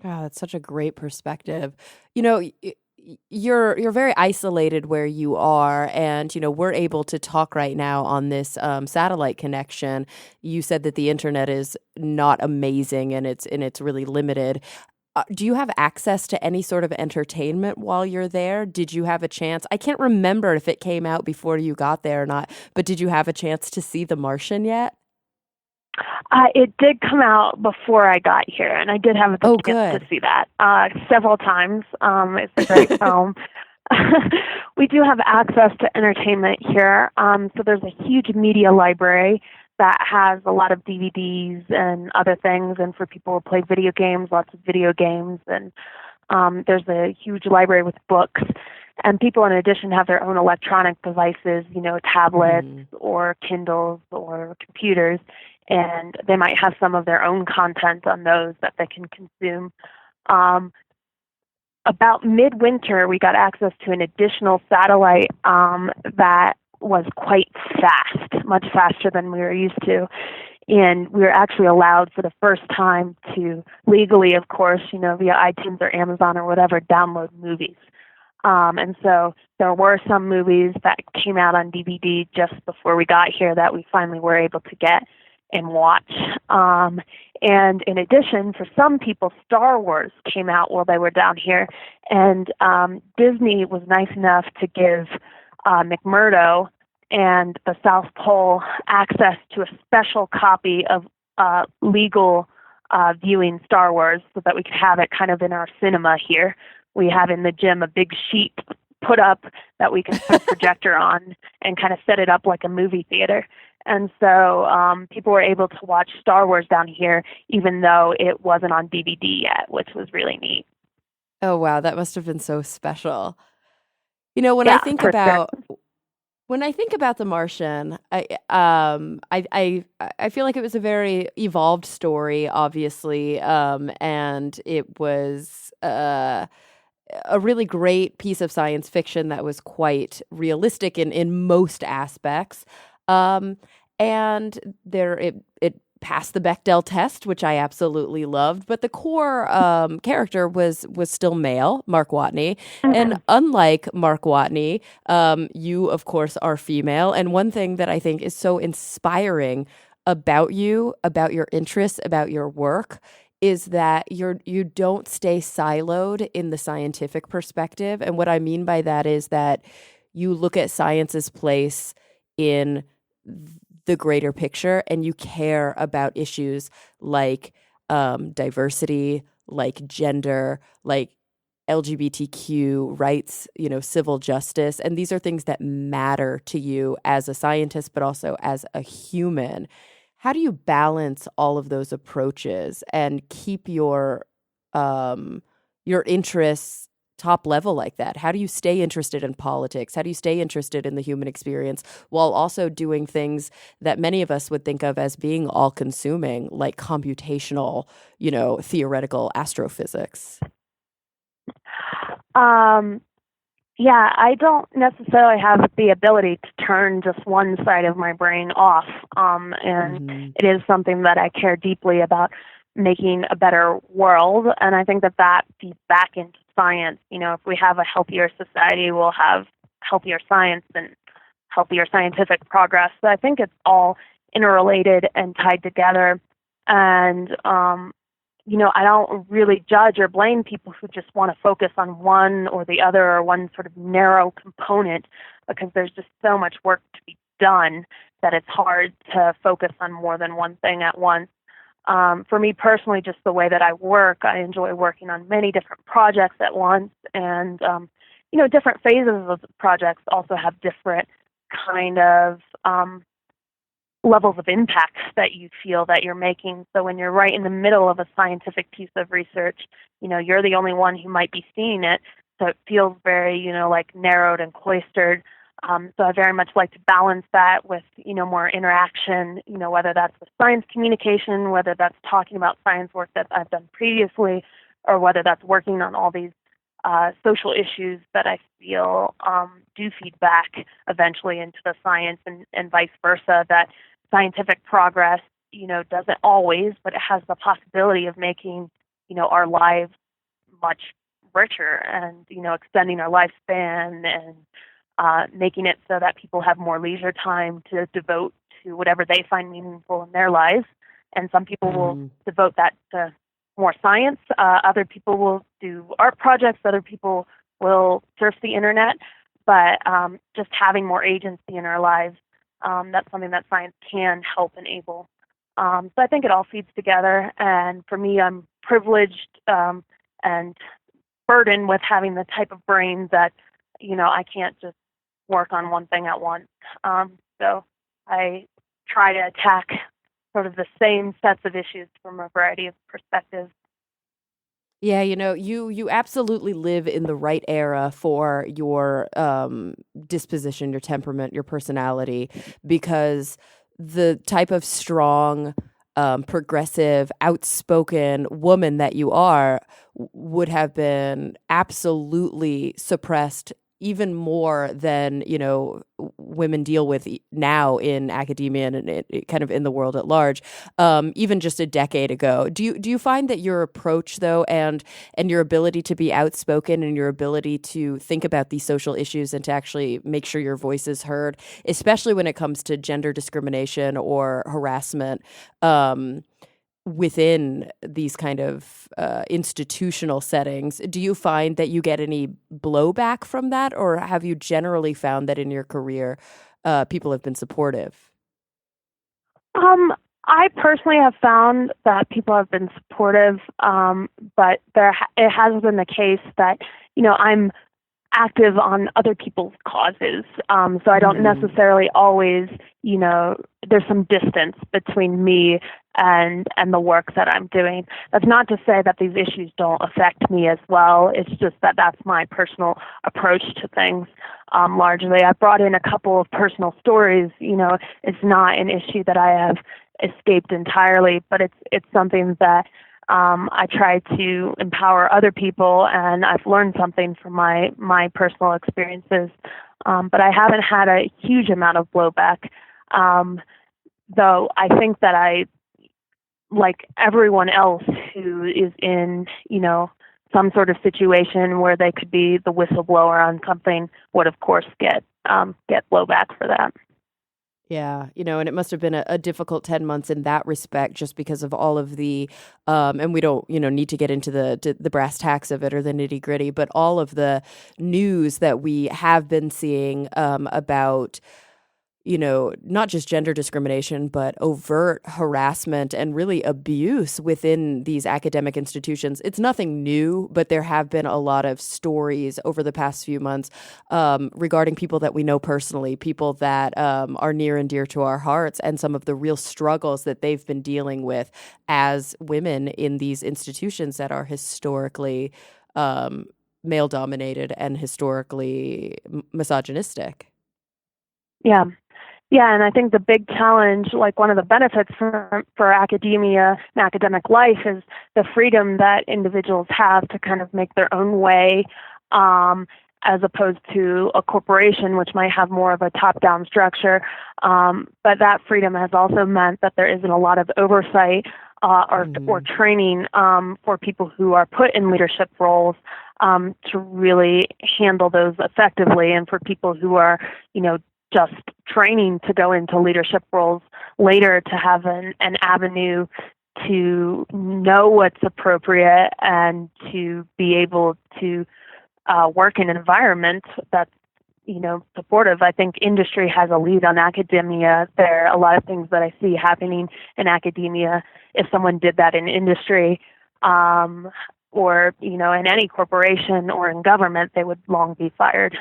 Wow, that's such a great perspective. You're very isolated where you are, and we're able to talk right now on this satellite connection. You said that the internet is not amazing and it's really limited. Do you have access to any sort of entertainment while you're there? Did you have a chance? I can't remember if it came out before you got there or not, but did you have a chance to see The Martian yet? It did come out before I got here, and I did have a chance to see that several times. It's a great film. We do have access to entertainment here. So there's a huge media library that has a lot of DVDs and other things, and for people who play video games, lots of video games, and there's a huge library with books. And people, in addition, have their own electronic devices, tablets or Kindles or computers, and they might have some of their own content on those that they can consume. About midwinter, we got access to an additional satellite that was quite fast, much faster than we were used to. And we were actually allowed for the first time to legally, of course, via iTunes or Amazon or whatever, download movies. And so there were some movies that came out on DVD just before we got here that we finally were able to get and watch. And in addition, for some people, Star Wars came out while they were down here. And Disney was nice enough to give McMurdo and the South Pole access to a special copy of legal viewing Star Wars so that we could have it kind of in our cinema here. We have in the gym a big sheet put up that we can put a projector on and kind of set it up like a movie theater. And so people were able to watch Star Wars down here, even though it wasn't on DVD yet, which was really neat. Oh, wow. That must have been so special. I think about... Sure. When I think about The Martian, I feel like it was a very evolved story, obviously, and it was a really great piece of science fiction that was quite realistic in most aspects, and it passed the Bechdel test, which I absolutely loved. But the core character was still male, Mark Watney. Mm-hmm. And unlike Mark Watney, you, of course, are female. And one thing that I think is so inspiring about you, about your interests, about your work, is that you don't stay siloed in the scientific perspective. And what I mean by that is that you look at science's place in the greater picture, and you care about issues like diversity, like gender, like LGBTQ rights, civil justice. And these are things that matter to you as a scientist, but also as a human. How do you balance all of those approaches and keep your interests top level like that? How do you stay interested in politics? How do you stay interested in the human experience while also doing things that many of us would think of as being all consuming, like computational, theoretical astrophysics? Yeah, I don't necessarily have the ability to turn just one side of my brain off. And it is something that I care deeply about, making a better world. And I think that feeds back into science. If we have a healthier society, we'll have healthier science and healthier scientific progress. So I think it's all interrelated and tied together. And, I don't really judge or blame people who just want to focus on one or the other or one sort of narrow component, because there's just so much work to be done that it's hard to focus on more than one thing at once. For me personally, just the way that I work, I enjoy working on many different projects at once. And, different phases of the projects also have different kind of levels of impact that you feel that you're making. So when you're right in the middle of a scientific piece of research, you're the only one who might be seeing it. So it feels very, like narrowed and cloistered. So I very much like to balance that with, more interaction, whether that's with science communication, whether that's talking about science work that I've done previously, or whether that's working on all these social issues that I feel do feed back eventually into the science, and vice versa, that scientific progress, doesn't always, but it has the possibility of making, our lives much richer and, extending our lifespan and making it so that people have more leisure time to devote to whatever they find meaningful in their lives. And some people will devote that to more science. Other people will do art projects. Other people will surf the internet. But just having more agency in our lives, that's something that science can help enable. So I think it all feeds together. And for me, I'm privileged and burdened with having the type of brain that, I can't just work on one thing at once. So I try to attack sort of the same sets of issues from a variety of perspectives. Yeah, you absolutely live in the right era for your disposition, your temperament, your personality, because the type of strong, progressive, outspoken woman that you are would have been absolutely suppressed even more than, women deal with now in academia and kind of in the world at large, even just a decade ago. Do you find that your approach, though, and your ability to be outspoken and your ability to think about these social issues and to actually make sure your voice is heard, especially when it comes to gender discrimination or harassment, within these kind of institutional settings, do you find that you get any blowback from that, or have you generally found that in your career people have been supportive? I personally have found that people have been supportive, but it has been the case that, I'm active on other people's causes. So I don't necessarily always, there's some distance between me and the work that I'm doing. That's not to say that these issues don't affect me as well. It's just that that's my personal approach to things. Largely, I brought in a couple of personal stories. It's not an issue that I have escaped entirely, but it's something that I try to empower other people, and I've learned something from my personal experiences. But I haven't had a huge amount of blowback, though I think that I, like everyone else who is in, some sort of situation where they could be the whistleblower on something, would of course get blowback for that. Yeah, and it must have been a difficult 10 months in that respect, just because of all of the, and we don't, need to get into the brass tacks of it or the nitty gritty, but all of the news that we have been seeing about not just gender discrimination, but overt harassment and really abuse within these academic institutions. It's nothing new, but there have been a lot of stories over the past few months regarding people that we know personally, people that are near and dear to our hearts, and some of the real struggles that they've been dealing with as women in these institutions that are historically male dominated and historically misogynistic. Yeah. Yeah, and I think the big challenge, like one of the benefits for academia and academic life, is the freedom that individuals have to kind of make their own way, as opposed to a corporation, which might have more of a top-down structure. But that freedom has also meant that there isn't a lot of oversight or training for people who are put in leadership roles to really handle those effectively, and for people who are, just training to go into leadership roles later to have an avenue to know what's appropriate and to be able to work in an environment that's supportive. I think industry has a lead on academia. There are a lot of things that I see happening in academia. If someone did that in industry, or in any corporation or in government, they would long be fired.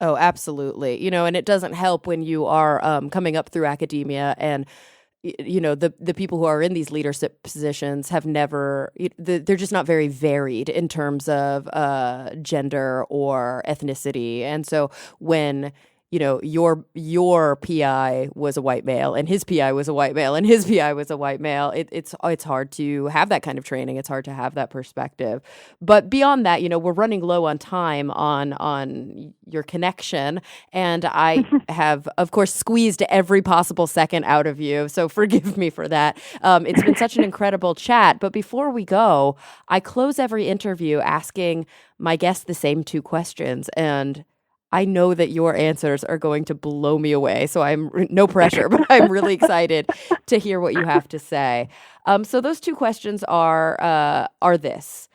Oh, absolutely. And it doesn't help when you are coming up through academia and the people who are in these leadership positions have never, they're just not very varied in terms of gender or ethnicity. And so when your PI was a white male and his PI was a white male and his PI was a white male, it's hard to have that kind of training. It's hard to have that perspective. But beyond that, we're running low on time on your connection, and I have, of course, squeezed every possible second out of you. So forgive me for that. It's been such an incredible chat. But before we go, I close every interview asking my guests the same two questions, and I know that your answers are going to blow me away, so no pressure, but I'm really excited to hear what you have to say. So those two questions are this.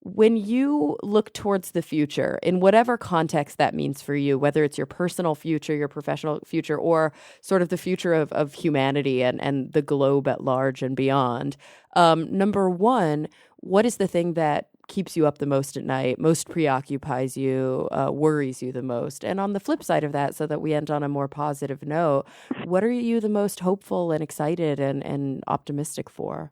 When you look towards the future, in whatever context that means for you, whether it's your personal future, your professional future, or sort of the future of humanity and the globe at large and beyond, number one, what is the thing that keeps you up the most at night, most preoccupies you, worries you the most? And on the flip side of that, so that we end on a more positive note, what are you the most hopeful and excited and optimistic for?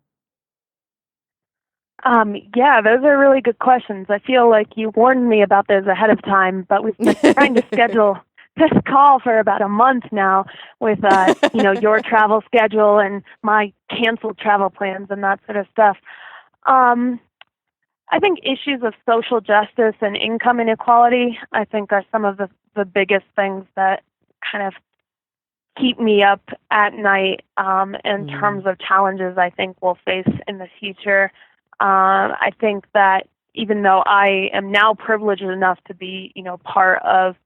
Yeah, those are really good questions. I feel like you warned me about those ahead of time, but we've been trying to schedule this call for about a month now with, your travel schedule and my canceled travel plans and that sort of stuff. I think issues of social justice and income inequality, I think, are some of the biggest things that kind of keep me up at night in terms of challenges I think we'll face in the future. I think that even though I am now privileged enough to be, part of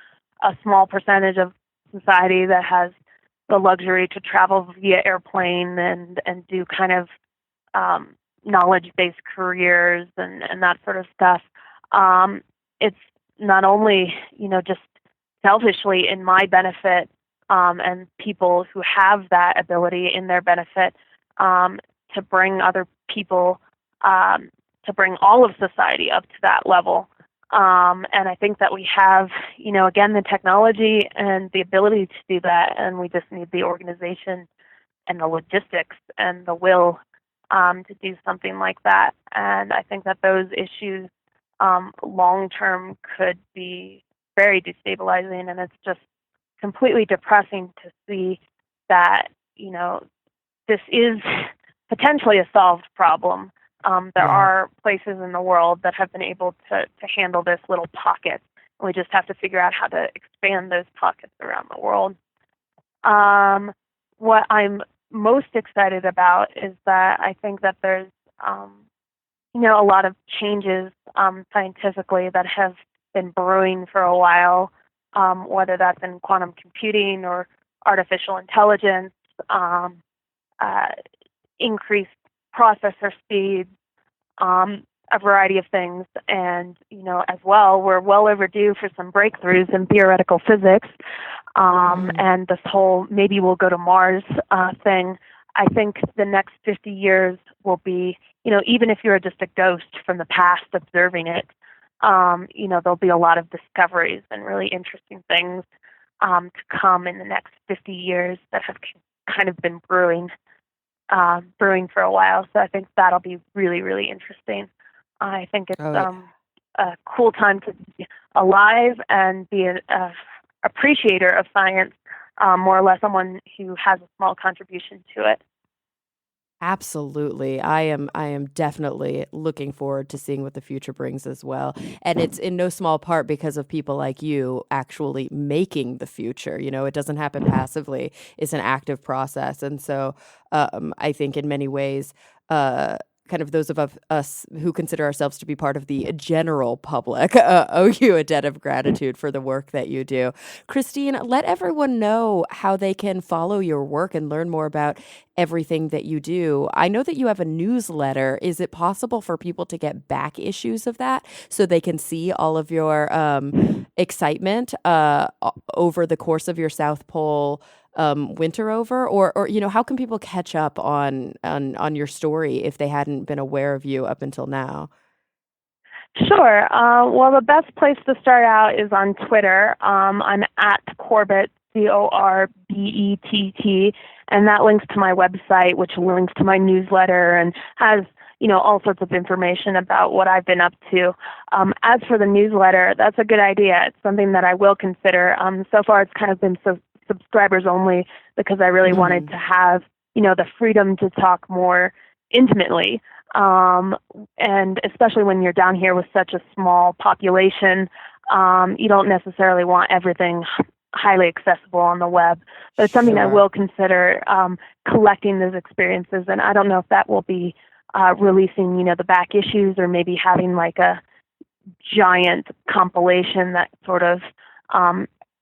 a small percentage of society that has the luxury to travel via airplane and do kind of knowledge-based careers and that sort of stuff, it's not only, just selfishly in my benefit and people who have that ability in their benefit to bring other people, to bring all of society up to that level. And I think that we have, again, the technology and the ability to do that, and we just need the organization and the logistics and the will to do something like that. And I think that those issues long term could be very destabilizing, and it's just completely depressing to see that, this is potentially a solved problem. There are places in the world that have been able to handle this little pocket. We just have to figure out how to expand those pockets around the world. What I'm most excited about is that I think that there's, a lot of changes scientifically that have been brewing for a while, whether that's in quantum computing or artificial intelligence, increased processor speeds, a variety of things. And, as well, we're well overdue for some breakthroughs in theoretical physics. and this whole maybe we'll go to Mars thing. I think the next 50 years will be, even if you're just a ghost from the past observing it, there'll be a lot of discoveries and really interesting things to come in the next 50 years that have kind of been brewing for a while. So I think that'll be really, really interesting. I think it's a cool time to be alive and be an appreciator of science, more or less someone who has a small contribution to it. Absolutely. I am definitely looking forward to seeing what the future brings as well. And it's in no small part because of people like you actually making the future. It doesn't happen passively. It's an active process. And so I think in many ways, kind of those of us who consider ourselves to be part of the general public owe you a debt of gratitude for the work that you do. Christine, let everyone know how they can follow your work and learn more about everything that you do. I know that you have a newsletter. Is it possible for people to get back issues of that so they can see all of your excitement over the course of your South Pole winter over, or how can people catch up on your story if they hadn't been aware of you up until now? Sure. Well, the best place to start out is on Twitter. I'm at Corbett, Corbett, and that links to my website, which links to my newsletter and has all sorts of information about what I've been up to. As for the newsletter, that's a good idea. It's something that I will consider. So far, it's kind of been subscribers only because I really wanted to have, the freedom to talk more intimately. And especially when you're down here with such a small population, you don't necessarily want everything highly accessible on the web. But it's something I will consider collecting those experiences. And I don't know if that will be releasing, the back issues or maybe having like a giant compilation that sort of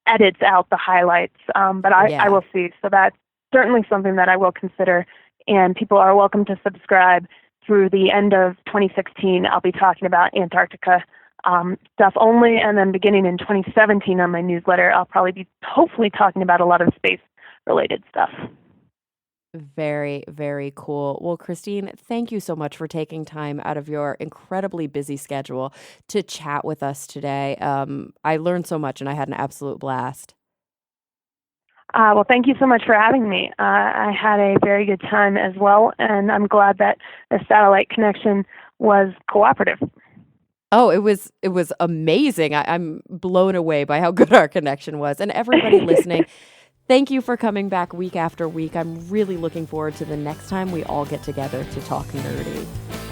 edits out the highlights, but I will see. So that's certainly something that I will consider, and people are welcome to subscribe. Through the end of 2016, I'll be talking about Antarctica stuff only, and then beginning in 2017 on my newsletter, I'll probably be hopefully talking about a lot of space-related stuff. Very, very cool. Well, Christine, thank you so much for taking time out of your incredibly busy schedule to chat with us today. I learned so much and I had an absolute blast. Well, thank you so much for having me. I had a very good time as well, and I'm glad that the satellite connection was cooperative. Oh, it was amazing. I'm blown away by how good our connection was. And everybody listening, thank you for coming back week after week. I'm really looking forward to the next time we all get together to talk nerdy.